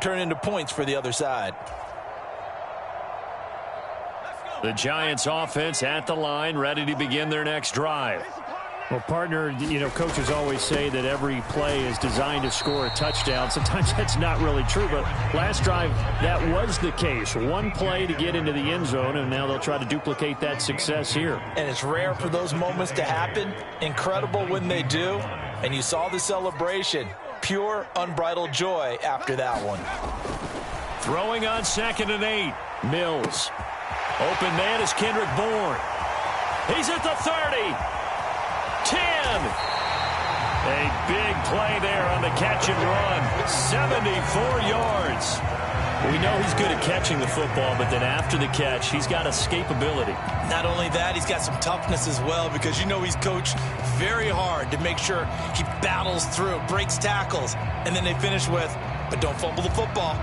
turn into points for the other side. The Giants offense at the line, ready to begin their next drive. Well, partner, you know, coaches always say that every play is designed to score a touchdown. Sometimes that's not really true, but last drive, that was the case. One play to get into the end zone, and now they'll try to duplicate that success here. And it's rare for those moments to happen. Incredible when they do. And you saw the celebration. Pure, unbridled joy after that one. Throwing on 2nd and 8. Mills. Open man is Kendrick Bourne. He's at the 30. 10. A big play there on the catch and run. 74 yards. We know he's good at catching the football, but then after the catch, he's got escapability. Not only that, he's got some toughness as well, because you know he's coached very hard to make sure he battles through, breaks tackles, and then they finish with, but don't fumble the football.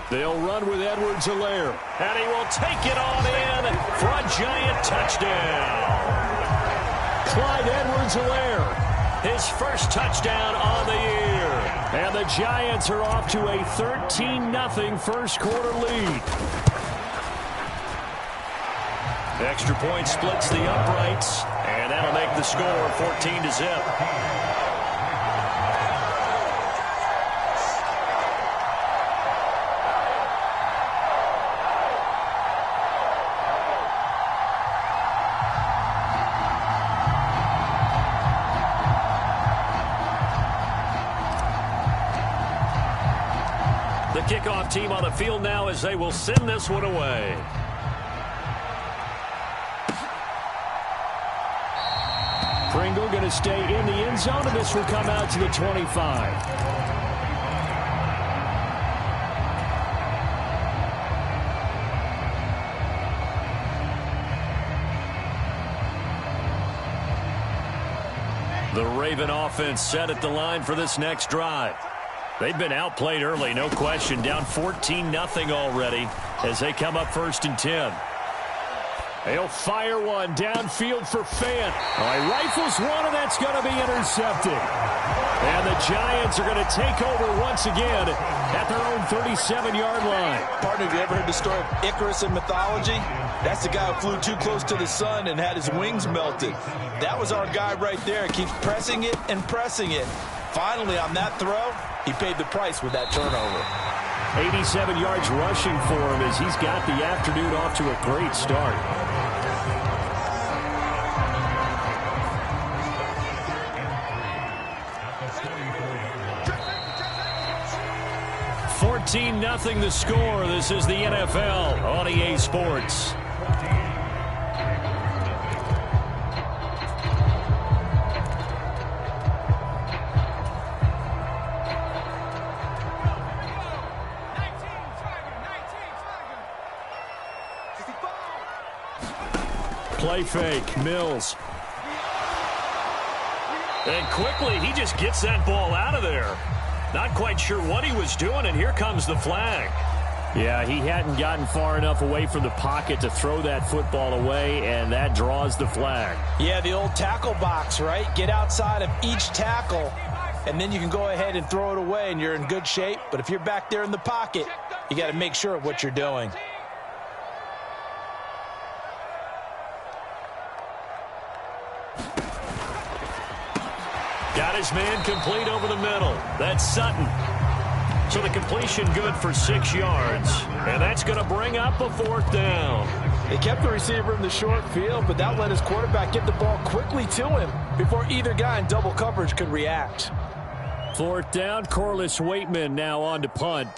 They'll run with Edwards-Helaire, and he will take it on in for a Giant touchdown. Clyde Edwards-Helaire, his first touchdown on the year. And the Giants are off to a 13-0 first quarter lead. Extra point splits the uprights, and that'll make the score 14-0. Kickoff team on the field now as they will send this one away. Pringle going to stay in the end zone, and this will come out to the 25. The Raven offense set at the line for this next drive. They've been outplayed early, no question. Down 14-0 already as they come up 1st and 10. They'll fire one downfield for Fant. He rifles one, and that's going to be intercepted. And the Giants are going to take over once again at their own 37-yard line. Partner, have you ever heard the story of Icarus in mythology? That's the guy who flew too close to the sun and had his wings melted. That was our guy right there. Keeps pressing it and pressing it. Finally, on that throw, he paid the price with that turnover. 87 yards rushing for him as he's got the afternoon off to a great start. $14-0 the score. This is the NFL on EA Sports. Play fake, Mills. And quickly, he just gets that ball out of there. Not quite sure what he was doing, and here comes the flag. Yeah, he hadn't gotten far enough away from the pocket to throw that football away, and that draws the flag. Yeah, the old tackle box, right? Get outside of each tackle, and then you can go ahead and throw it away, and you're in good shape. But if you're back there in the pocket, you got to make sure of what you're doing. Got his man complete over the middle. That's Sutton. So the completion good for 6 yards. And that's going to bring up a 4th down. They kept the receiver in the short field, but that let his quarterback get the ball quickly to him before either guy in double coverage could react. 4th down, Corliss Waitman now on to punt.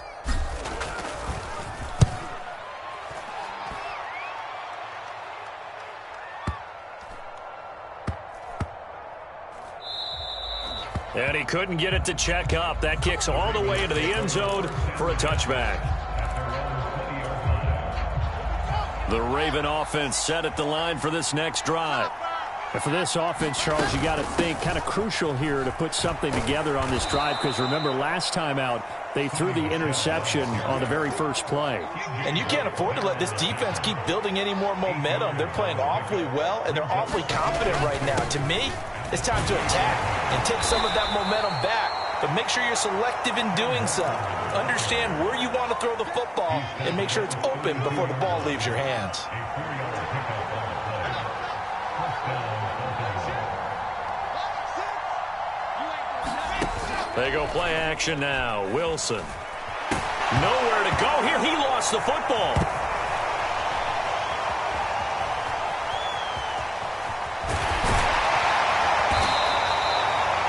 And he couldn't get it to check up. That kicks all the way into the end zone for a touchback. The Raven offense set at the line for this next drive. And for this offense, Charles, you got to think kind of crucial here to put something together on this drive, because remember last time out they threw the interception on the very first play. And you can't afford to let this defense keep building any more momentum. They're playing awfully well, and they're awfully confident right now. To me, it's time to attack and take some of that momentum back. But make sure you're selective in doing so. Understand where you want to throw the football and make sure it's open before the ball leaves your hands. They go play action now. Wilson. Nowhere to go here. He lost the football.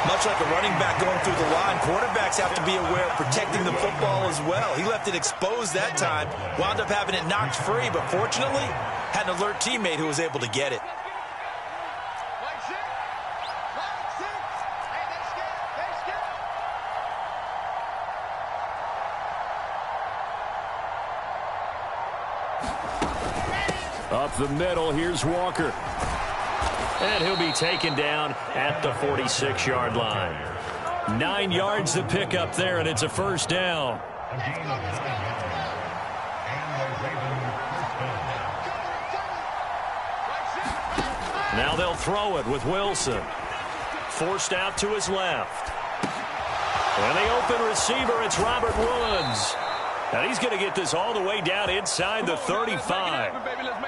Much like a running back going through the line, quarterbacks have to be aware of protecting the football as well. He left it exposed that time, wound up having it knocked free, but fortunately had an alert teammate who was able to get it. Up the middle, here's Walker. And he'll be taken down at the 46-yard line. 9 yards to pick up there, and it's a first down. Now they'll throw it with Wilson. Forced out to his left. And the open receiver, it's Robert Woods. And he's going to get this all the way down inside the 35.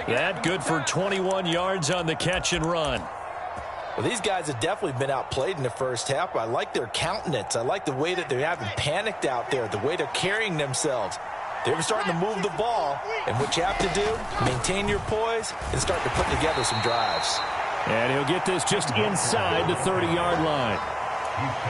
That good for 21 yards on the catch and run. Well, these guys have definitely been outplayed in the first half. I like their countenance. I like the way that they haven't panicked out there, the way they're carrying themselves. They're starting to move the ball, and what you have to do, maintain your poise and start to put together some drives. And he'll get this just inside the 30-yard line.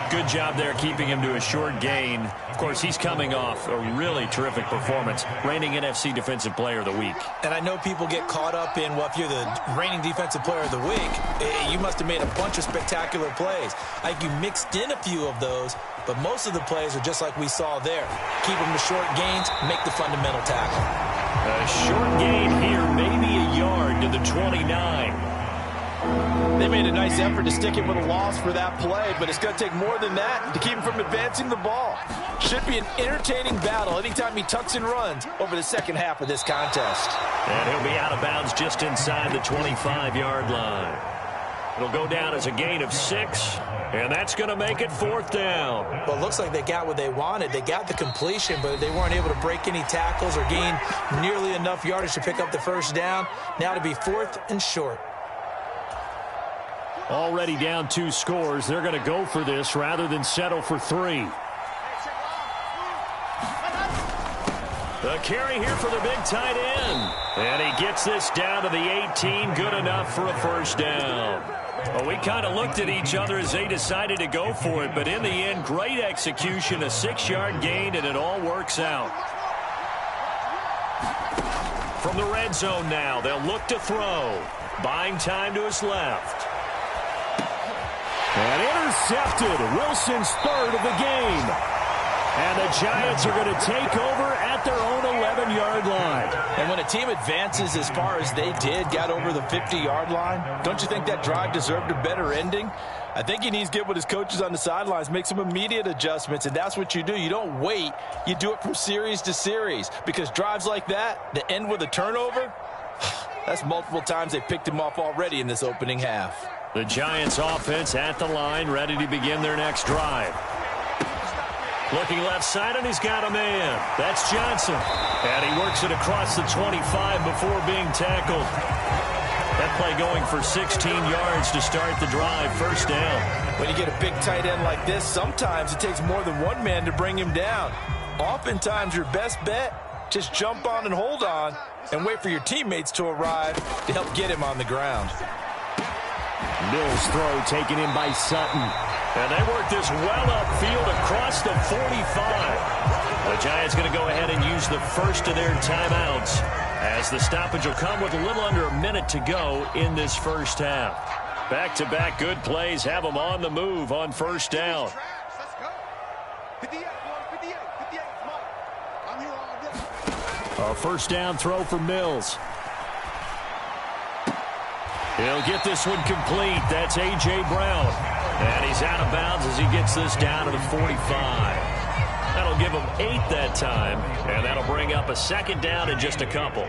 Good job there keeping him to a short gain. Of course, he's coming off a really terrific performance, reigning NFC Defensive Player of the Week. And I know people get caught up in, well, if you're the reigning Defensive Player of the Week, you must have made a bunch of spectacular plays. I think you mixed in a few of those, but most of the plays are just like we saw there. Keep them to short gains, make the fundamental tackle. A short gain here, maybe a yard to the 29. They made a nice effort to stick him with a loss for that play, but it's going to take more than that to keep him from advancing the ball. Should be an entertaining battle anytime he tucks and runs over the second half of this contest. And he'll be out of bounds just inside the 25-yard line. It'll go down as a gain of 6, and that's going to make it fourth down. Well, it looks like they got what they wanted. They got the completion, but they weren't able to break any tackles or gain nearly enough yardage to pick up the first down. Now to be fourth and short. Already down 2 scores. They're going to go for this rather than settle for 3. The carry here for the big tight end. And he gets this down to the 18. Good enough for a first down. Well, we kind of looked at each other as they decided to go for it. But in the end, great execution, a 6-yard gain, and it all works out. From the red zone now, they'll look to throw. Buying time to his left. And intercepted. Wilson's third of the game. And the Giants are going to take over at their own 11-yard line. And when a team advances as far as they did, got over the 50-yard line, don't you think that drive deserved a better ending? I think he needs to get with his coaches on the sidelines, make some immediate adjustments, and that's what you do. You don't wait. You do it from series to series, because drives like that end with a turnover, that's multiple times they picked him off already in this opening half. The Giants offense at the line, ready to begin their next drive. Looking left side, and he's got a man. That's Johnson. And he works it across the 25 before being tackled. That play going for 16 yards to start the drive. First down. When you get a big tight end like this, sometimes it takes more than one man to bring him down. Oftentimes, your best bet, just jump on and hold on and wait for your teammates to arrive to help get him on the ground. Mills' throw taken in by Sutton. And they work this well upfield across the 45. The Giants going to go ahead and use the first of their timeouts, as the stoppage will come with a little under a minute to go in this first half. Back-to-back good plays have them on the move on first down. A first down throw for Mills. He'll get this one complete. That's A.J. Brown. And he's out of bounds as he gets this down to the 45. That'll give him 8 that time, and that'll bring up a second down in just a couple.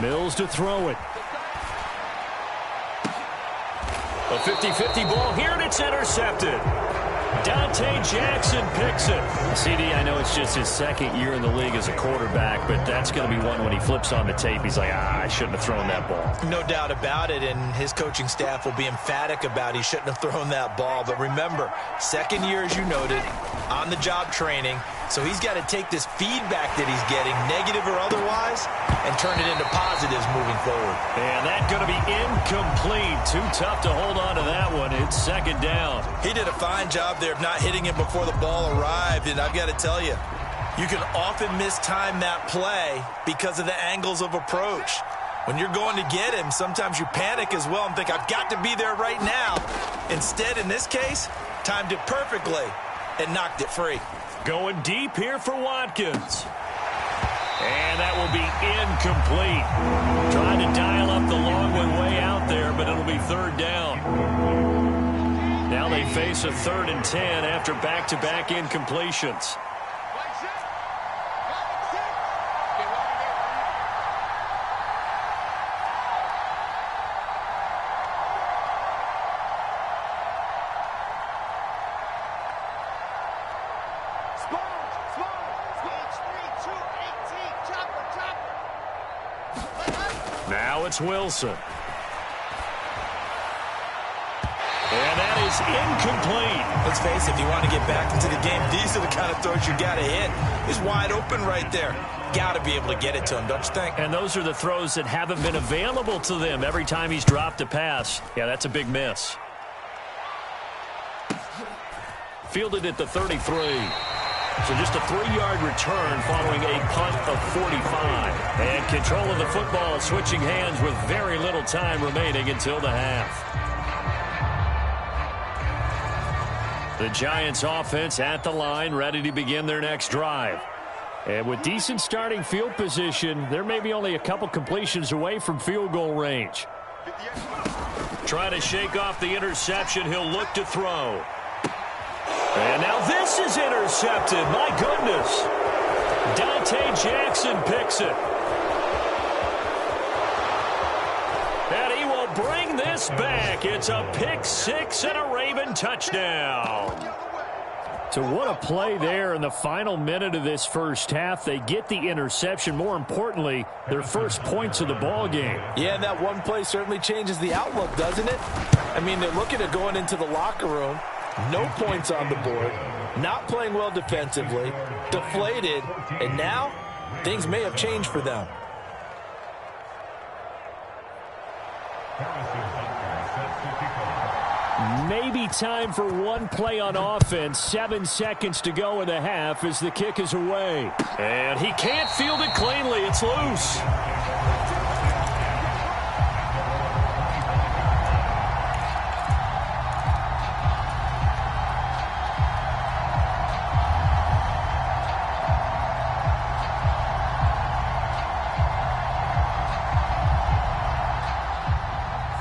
Mills to throw it. A 50-50 ball here, and it's intercepted. Dante Jackson picks it. CD, I know it's just his second year in the league as a quarterback, but that's going to be one when he flips on the tape. He's like, I shouldn't have thrown that ball. No doubt about it, and his coaching staff will be emphatic about he shouldn't have thrown that ball. But remember, second year, as you noted, on-the-job training, so he's got to take this feedback that he's getting, negative or otherwise, and turn it into positives moving forward. And that's going to be incomplete. Too tough to hold on to that one. It's second down. He did a fine job there of not hitting him before the ball arrived, and I've got to tell you, you can often mistime that play because of the angles of approach. When you're going to get him, sometimes you panic as well and think, I've got to be there right now. Instead, in this case, timed it perfectly and knocked it free. Going deep here for Watkins. And that will be incomplete. Trying to dial up the long one way out there, but it'll be third down. Now they face a 3rd and 10 after back-to-back incompletions. Now it's Wilson. And that is incomplete. Let's face it, if you want to get back into the game, these are the kind of throws you got to hit. He's wide open right there. Got to be able to get it to him, don't you think? And those are the throws that haven't been available to them every time he's dropped a pass. Yeah, that's a big miss. Fielded at the 33. So just a 3-yard return following a punt of 45. And control of the football switching hands with very little time remaining until the half. The Giants offense at the line, ready to begin their next drive. And with decent starting field position, they're maybe only a couple completions away from field goal range. Trying to shake off the interception, he'll look to throw. And now this is intercepted. My goodness. Dante Jackson picks it. And he will bring this back. It's a pick six and a Raven touchdown. So what a play there in the final minute of this first half. They get the interception. More importantly, their first points of the ball game. Yeah, and that one play certainly changes the outlook, doesn't it? I mean, they're looking at going into the locker room. No points on the board. Not playing well defensively. Deflated. And now, things may have changed for them. Maybe time for one play on offense. 7 seconds to go in the half as the kick is away. And he can't field it cleanly. It's loose.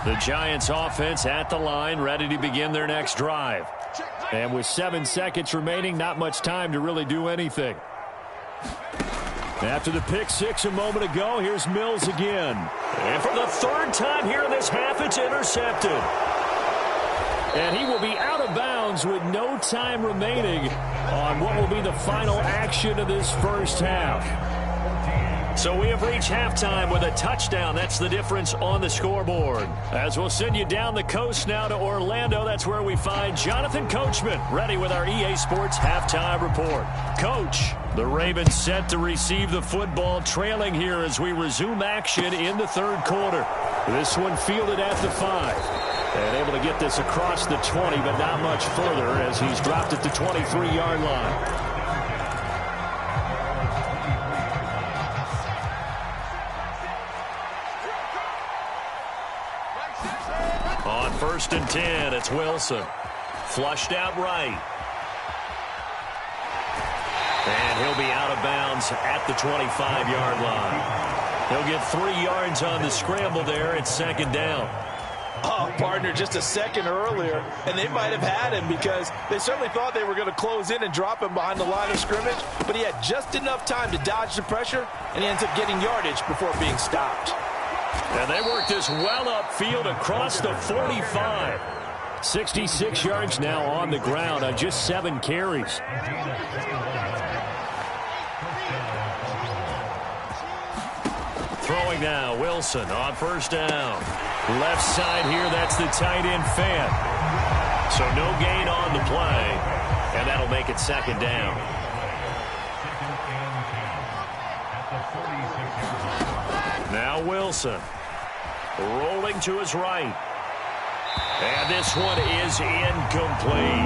The Giants offense at the line, ready to begin their next drive. And with 7 seconds remaining, not much time to really do anything. After the pick six a moment ago, here's Mills again. And for the third time here in this half, it's intercepted. And he will be out of bounds with no time remaining on what will be the final action of this first half. So we have reached halftime with a touchdown. That's the difference on the scoreboard. As we'll send you down the coast now to Orlando, that's where we find Jonathan Coachman, ready with our EA Sports halftime report. Coach, the Ravens set to receive the football, trailing here as we resume action in the third quarter. This one fielded at the 5. And able to get this across the 20, but not much further as he's dropped at the 23-yard line. On 1st and 10, it's Wilson. Flushed out right. And he'll be out of bounds downs at the 25-yard line. He'll get 3 yards on the scramble there. It's second down. Oh, partner, just a second earlier, and they might have had him because they certainly thought they were going to close in and drop him behind the line of scrimmage, but he had just enough time to dodge the pressure, and he ends up getting yardage before being stopped. And they work this well upfield across the 45. 66 yards now on the ground on just 7 carries. Throwing now, Wilson on first down. Left side here, that's the tight end Fant. So no gain on the play, and that'll make it second down. Now Wilson rolling to his right. And this one is incomplete.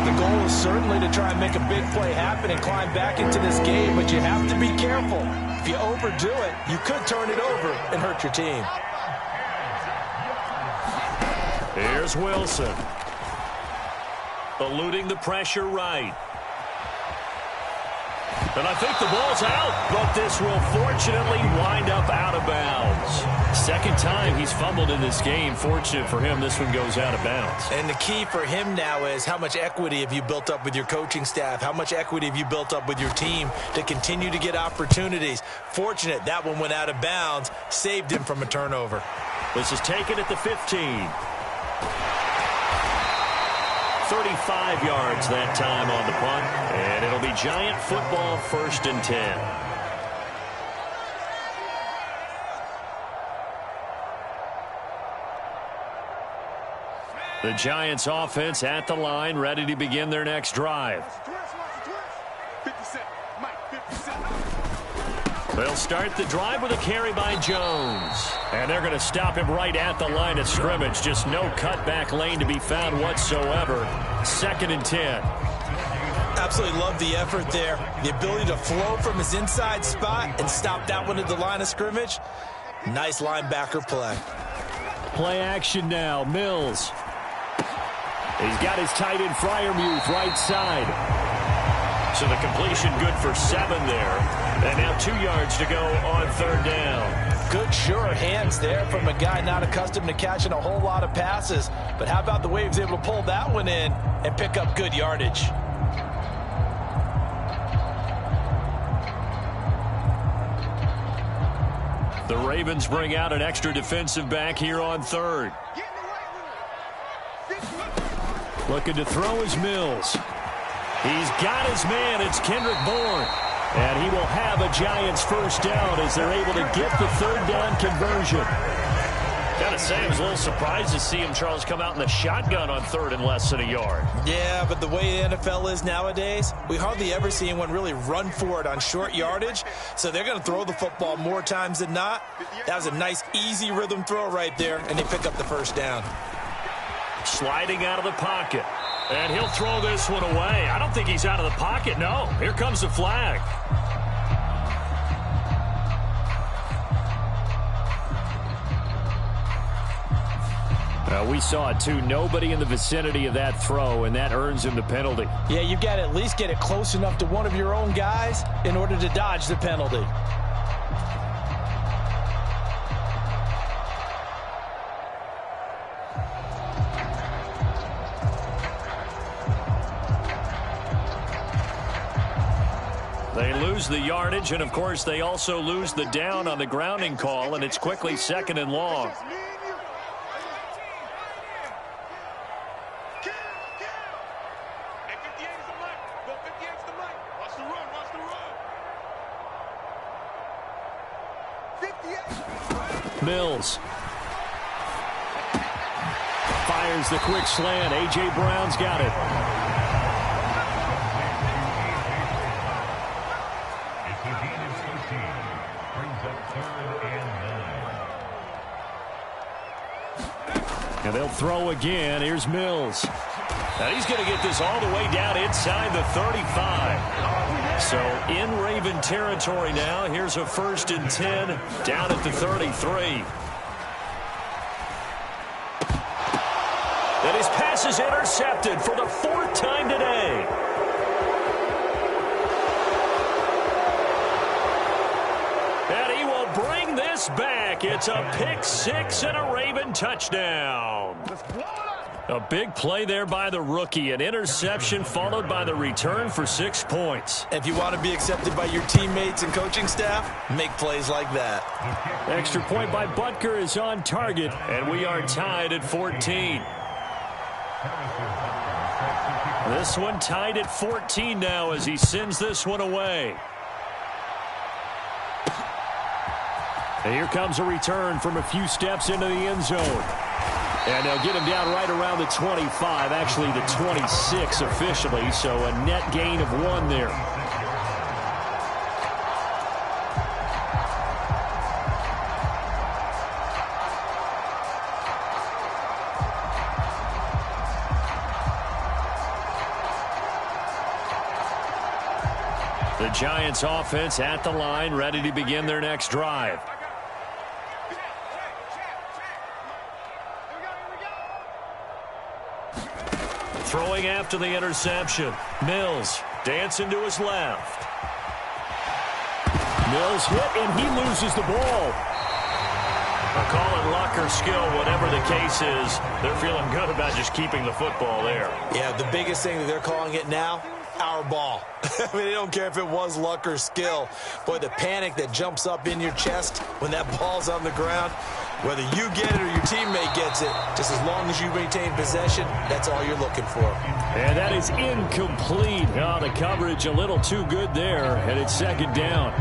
The goal is certainly to try and make a big play happen and climb back into this game, but you have to be careful. If you overdo it, you could turn it over and hurt your team. Here's Wilson. Eluding the pressure right. And I think the ball's out, but this will fortunately wind up out of bounds. Second time he's fumbled in this game. Fortunate for him, this one goes out of bounds. And the key for him now is how much equity have you built up with your coaching staff? How much equity have you built up with your team to continue to get opportunities? Fortunate that one went out of bounds, saved him from a turnover. This is taken at the 15. 35 yards that time on the punt, and it'll be Giant football, 1st and 10. The Giants offense at the line, ready to begin their next drive. They'll start the drive with a carry by Jones. And they're going to stop him right at the line of scrimmage. Just no cutback lane to be found whatsoever. 2nd and 10. Absolutely love the effort there. The ability to flow from his inside spot and stop that one at the line of scrimmage. Nice linebacker play. Play action now. Mills. He's got his tight end Freiermuth right side. So the completion good for 7 there. And now 2 yards to go on 3rd down. Good, sure hands there from a guy not accustomed to catching a whole lot of passes. But how about the way he was able to pull that one in and pick up good yardage? The Ravens bring out an extra defensive back here on 3rd. Looking to throw is Mills. He's got his man. It's Kendrick Bourne. And he will have a Giants first down as they're able to get the 3rd down conversion. Gotta say, I was a little surprised to see him, Charles, come out in the shotgun on 3rd and less than a yard. Yeah, but the way the NFL is nowadays, we hardly ever see anyone really run for it on short yardage. So they're going to throw the football more times than not. That was a nice, easy rhythm throw right there, and they pick up the first down. Sliding out of the pocket. And he'll throw this one away. I don't think he's out of the pocket, no. Here comes the flag. We saw it, too. Nobody in the vicinity of that throw, and that earns him the penalty. Yeah, you got to at least get it close enough to one of your own guys in order to dodge the penalty. They lose the yardage, and, of course, they also lose the down on the grounding call, and it's quickly 2nd and long. Mills fires the quick slant. A.J. Brown's got it. And they'll throw again. Here's Mills. And he's going to get this all the way down inside the 35. So in Raven territory now. Here's a 1st and 10 down at the 33. And his pass is intercepted for the 4th time today. this back. It's a pick six and a Raven touchdown. A big play there by the rookie. An interception followed by the return for 6 points. If you want to be accepted by your teammates and coaching staff, make plays like that. Extra point by Butker is on target, and we are tied at 14. This one tied at 14 now as he sends this one away. And here comes a return from a few steps into the end zone. And they'll get him down right around the 25, actually the 26 officially, so a net gain of 1 there. The Giants offense at the line, ready to begin their next drive. Throwing after the interception. Mills dancing to his left. Mills hit, and he loses the ball. They'll call it luck or skill, whatever the case is. They're feeling good about just keeping the football there. Yeah, the biggest thing that they're calling it now, our ball. I mean, they don't care if it was luck or skill. Boy, the panic that jumps up in your chest when that ball's on the ground, whether you get it or your teammate gets it, just as long as you maintain possession, that's all you're looking for. And that is incomplete. Oh, the coverage a little too good there, and it's second down.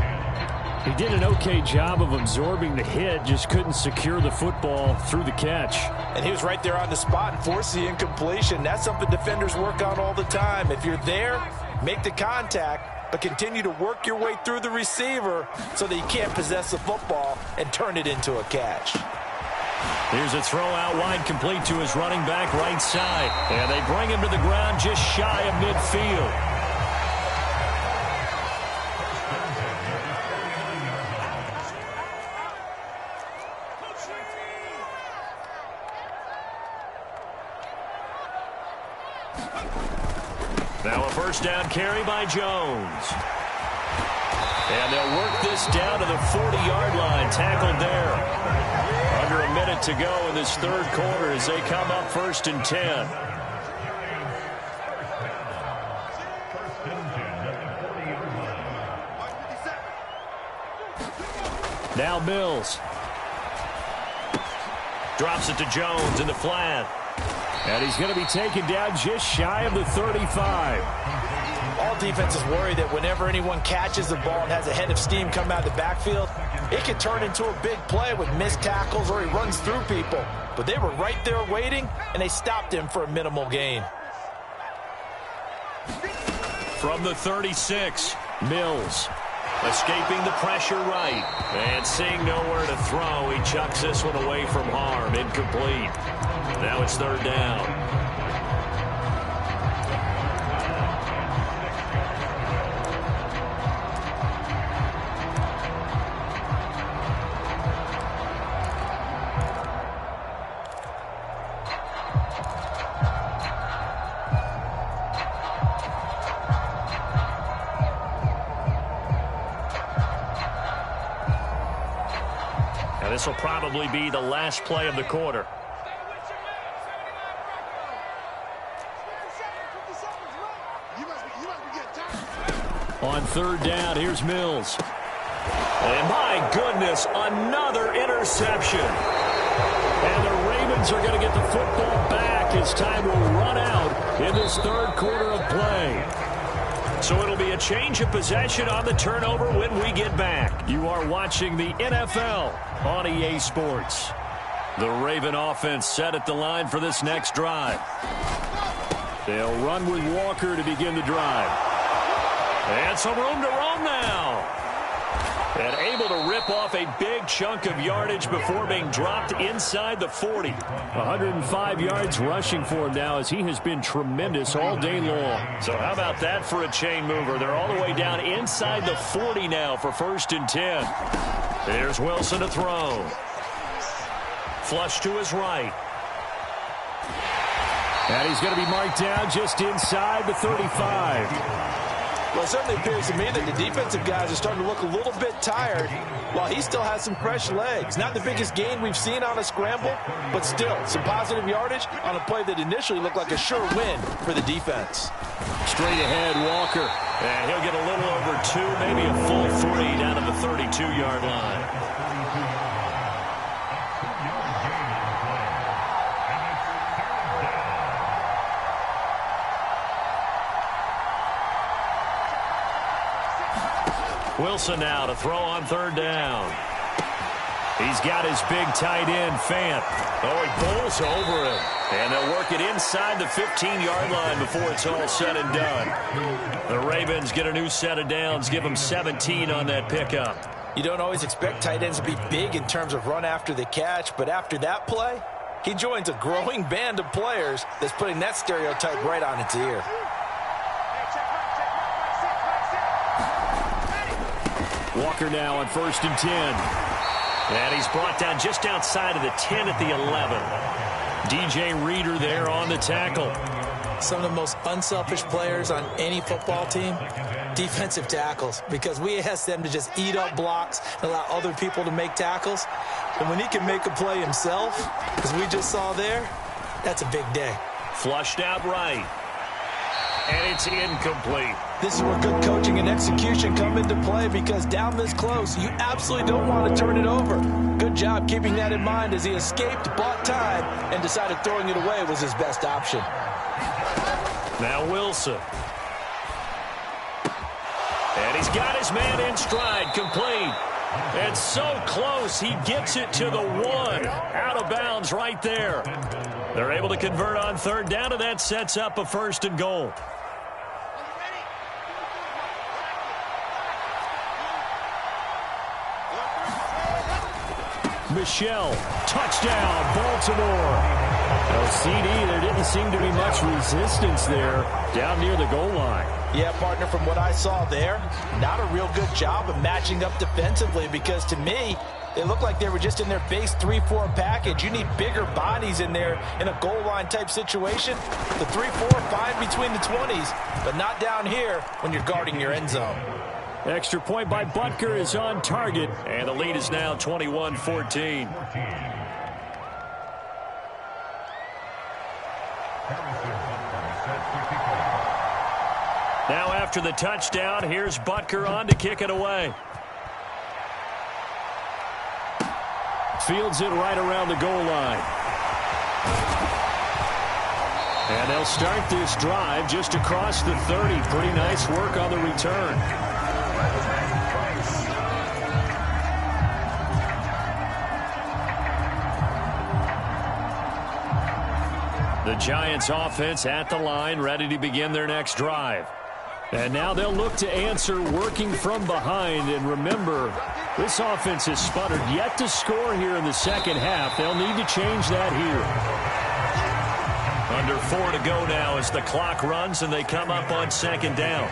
He did an okay job of absorbing the hit, just couldn't secure the football through the catch. And he was right there on the spot and forced the incompletion. That's something defenders work on all the time. If you're there, make the contact, but continue to work your way through the receiver so that you can't possess the football and turn it into a catch. Here's a throw out wide, complete to his running back right side. And they bring him to the ground just shy of midfield. Now a first down carry by Jones. And they'll work this down to the 40-yard line. Tackled there. Under a minute to go in this third quarter as they come up 1st and 10. Now Mills. Drops it to Jones in the flat. And he's going to be taken down just shy of the 35. All defenses worry that whenever anyone catches the ball and has a head of steam come out of the backfield, it can turn into a big play with missed tackles or he runs through people. But they were right there waiting, and they stopped him for a minimal gain. From the 36, Mills. Escaping the pressure right. And seeing nowhere to throw, he chucks this one away from harm. Incomplete. Now it's third down. Now this will probably be the last play of the quarter. On third down, here's Mills. And my goodness, another interception. And the Ravens are going to get the football back as time will run out in this third quarter of play. So it'll be a change of possession on the turnover when we get back. You are watching the NFL on EA Sports. The Raven offense set at the line for this next drive. They'll run with Walker to begin the drive. And some room to roam now. And able to rip off a big chunk of yardage before being dropped inside the 40. 105 yards rushing for him now as he has been tremendous all day long. So how about that for a chain mover? They're all the way down inside the 40 now for 1st and 10. There's Wilson to throw. Flush to his right. And he's going to be marked down just inside the 35. Well, it certainly appears to me that the defensive guys are starting to look a little bit tired while he still has some fresh legs. Not the biggest gain we've seen on a scramble, but still some positive yardage on a play that initially looked like a sure win for the defense. Straight ahead, Walker. And he'll get a little over 2, maybe a full 3 down to the 32-yard line. Wilson now to throw on 3rd down. He's got his big tight end, Fant. Oh, he bowls over him. And they'll work it inside the 15-yard line before it's all said and done. The Ravens get a new set of downs, give them 17 on that pickup. You don't always expect tight ends to be big in terms of run after the catch, but after that play, he joins a growing band of players that's putting that stereotype right on its ear. Walker now on 1st and 10. And he's brought down just outside of the 10 at the 11. DJ Reader there on the tackle. Some of the most unselfish players on any football team, defensive tackles, because we ask them to just eat up blocks and allow other people to make tackles. And when he can make a play himself, as we just saw there, that's a big day. Flushed out right. And it's incomplete. This is where good coaching and execution come into play, because down this close, you absolutely don't want to turn it over. Good job keeping that in mind as he escaped, bought time, and decided throwing it away was his best option. Now Wilson. And he's got his man in stride, complete. And so close, he gets it to the 1. Out of bounds right there. They're able to convert on 3rd down, and that sets up a 1st and goal. Michelle, touchdown, Baltimore. Well, CD, there didn't seem to be much resistance there down near the goal line. Yeah, partner, from what I saw there, not a real good job of matching up defensively, because to me, they looked like they were just in their base 3-4 package. You need bigger bodies in there in a goal line type situation. The 3-4 fine between the 20s, but not down here when you're guarding your end zone. Extra point by Butker is on target, and the lead is now 21-14. Now after the touchdown, here's Butker on to kick it away. Fields it right around the goal line. And they'll start this drive just across the 30. Pretty nice work on the return. The Giants offense at the line, ready to begin their next drive. And now they'll look to answer working from behind. And remember, this offense has sputtered yet to score here in the second half. They'll need to change that here. Under 4 to go now as the clock runs and they come up on 2nd down.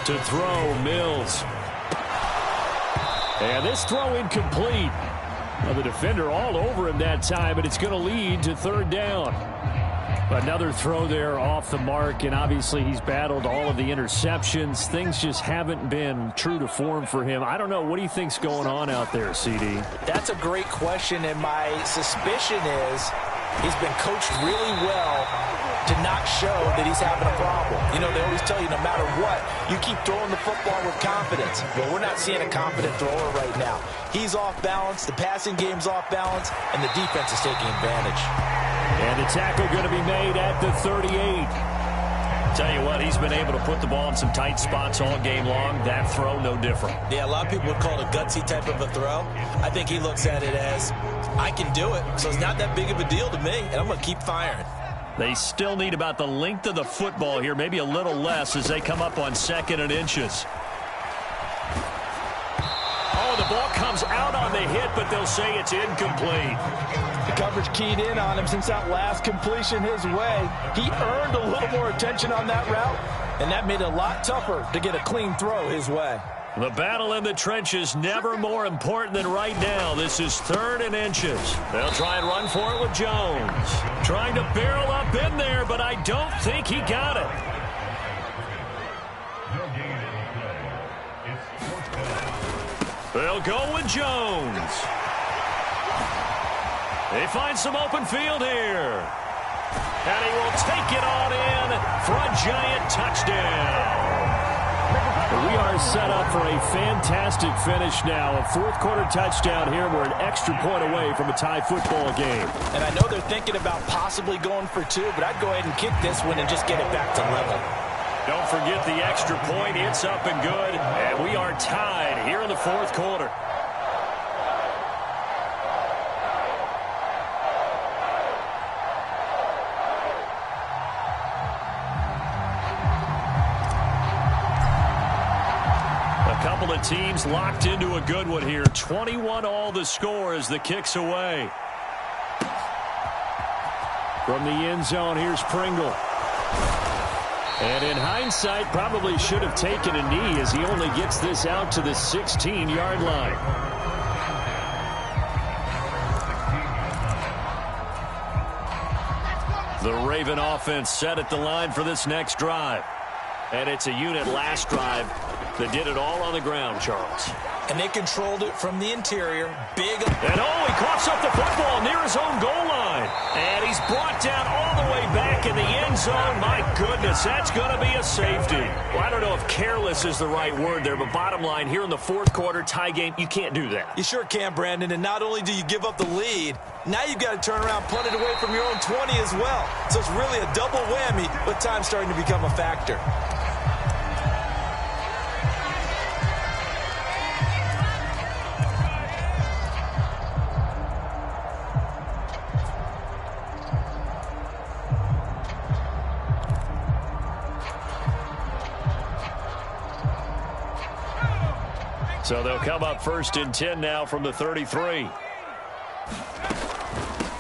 To throw, Mills. And this throw incomplete. Well, the defender all over him that time, but it's going to lead to 3rd down. Another throw there off the mark, and obviously he's battled all of the interceptions. Things just haven't been true to form for him. I don't know. What do you think's going on out there, CD? That's a great question, and my suspicion is he's been coached really well to not show that he's having a problem. You know, they always tell you no matter what, you keep throwing the football with confidence. Well, we're not seeing a confident thrower right now. He's off balance, the passing game's off balance, and the defense is taking advantage. And the tackle going to be made at the 38. Tell you what, he's been able to put the ball in some tight spots all game long. That throw, no different. Yeah, a lot of people would call it a gutsy type of a throw. I think he looks at it as, I can do it, so it's not that big of a deal to me, and I'm going to keep firing. They still need about the length of the football here, maybe a little less as they come up on 2nd and inches. Oh, the ball comes out on the hit, but they'll say it's incomplete. The coverage keyed in on him since that last completion his way. He earned a little more attention on that route, and that made it a lot tougher to get a clean throw his way. The battle in the trenches never more important than right now. This is 3rd and inches. They'll try and run for it with Jones. Trying to barrel up in there, but I don't think he got it. They'll go with Jones. They find some open field here. And he will take it on in for a giant touchdown. We are set up for a fantastic finish now. A fourth-quarter touchdown here. We're an extra point away from a tie football game. And I know they're thinking about possibly going for two, but I'd go ahead and kick this one and just get it back to level. Don't forget the extra point. It's up and good. And we are tied here in the fourth quarter. Couple of teams locked into a good one here. 21-all the score as the kick's away. From the end zone, here's Pringle. And in hindsight, probably should have taken a knee as he only gets this out to the 16-yard line. The Raven offense set at the line for this next drive. And it's a unit last drive that did it all on the ground, Charles. And they controlled it from the interior. Big. And he coughs up the football near his own goal line. And he's brought down all the way back in the end zone. My goodness, that's going to be a safety. Well, I don't know if careless is the right word there, but bottom line, here in the fourth quarter tie game, you can't do that. You sure can, Brandon. And not only do you give up the lead, now you've got to turn around, punt it away from your own 20 as well. So it's really a double whammy, but time's starting to become a factor. So they'll come up 1st and 10 now from the 33.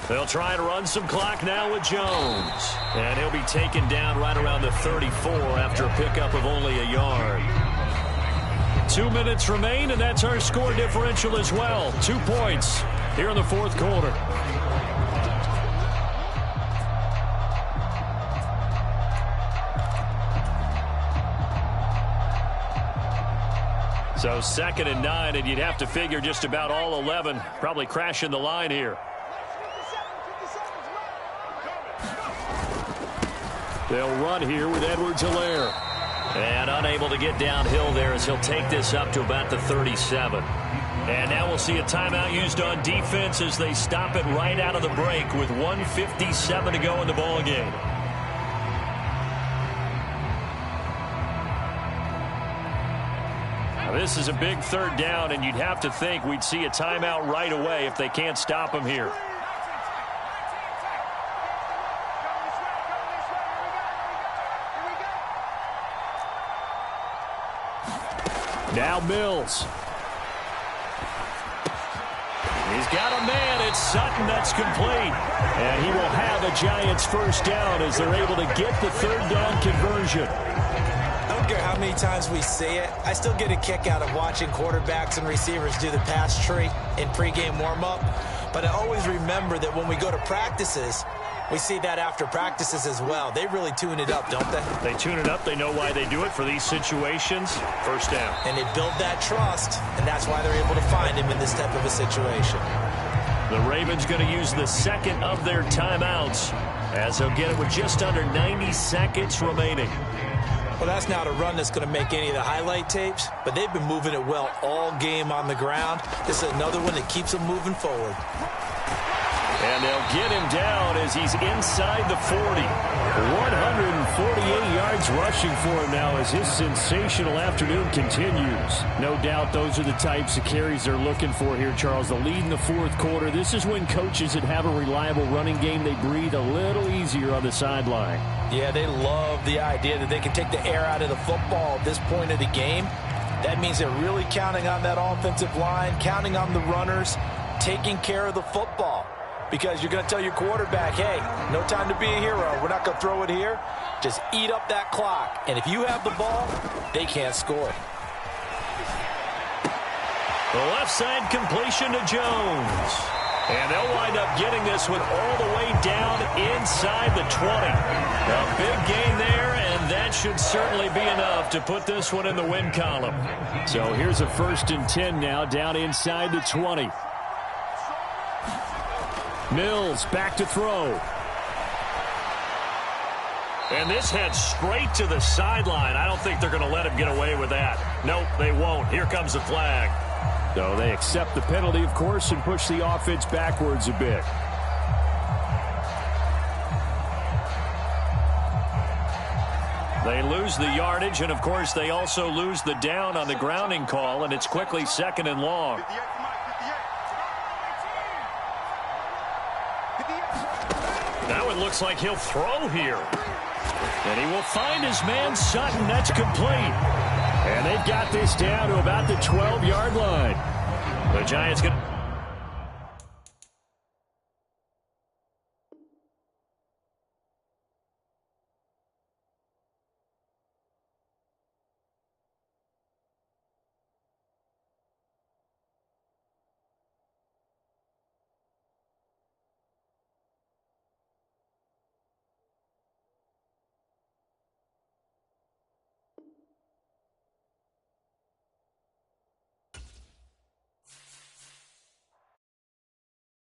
They'll try and run some clock now with Jones. And he'll be taken down right around the 34 after a pickup of only a yard. 2 minutes remain, and that's our score differential as well. 2 points here in the fourth quarter. So 2nd and 9, and you'd have to figure just about all 11 probably crashing the line here. They'll run here with Edwards-Helaire. And unable to get downhill there as he'll take this up to about the 37. And now we'll see a timeout used on defense as they stop it right out of the break with 1:57 to go in the ball game. This is a big 3rd down, and you'd have to think we'd see a timeout right away if they can't stop him here. Now Mills. He's got a man. It's Sutton that's complete. And he will have a Giants first down as they're able to get the 3rd down conversion. I don't care how many times we see it. I still get a kick out of watching quarterbacks and receivers do the pass tree in pregame warm-up. But I always remember that when we go to practices, we see that after practices as well. They really tune it up, don't they? They tune it up. They know why they do it for these situations. First down. And they build that trust, and that's why they're able to find him in this type of a situation. The Ravens going to use the 2nd of their timeouts as they'll get it with just under 90 seconds remaining. Well, that's not a run that's going to make any of the highlight tapes, but they've been moving it well all game on the ground. This is another one that keeps them moving forward. And they'll get him down as he's inside the 40. 148 yards rushing for him now as his sensational afternoon continues. No doubt those are the types of carries they're looking for here, Charles. The lead in the fourth quarter. This is when coaches that have a reliable running game, they breathe a little easier on the sideline. Yeah, they love the idea that they can take the air out of the football at this point of the game. That means they're really counting on that offensive line, counting on the runners, taking care of the football. Because you're going to tell your quarterback, hey, no time to be a hero. We're not going to throw it here. Just eat up that clock. And if you have the ball, they can't score. The left side completion to Jones. And they'll wind up getting this one all the way down inside the 20. A big gain there, and that should certainly be enough to put this one in the win column. So here's a 1st and 10 now, down inside the 20. Mills back to throw. And this heads straight to the sideline. I don't think they're going to let him get away with that. Nope, they won't. Here comes the flag. So they accept the penalty, of course, and push the offense backwards a bit. They lose the yardage, and, of course, they also lose the down on the grounding call, and it's quickly 2nd and long. Now it looks like he'll throw here. And he will find his man Sutton. That's complete. And they've got this down to about the 12-yard line. The Giants going to...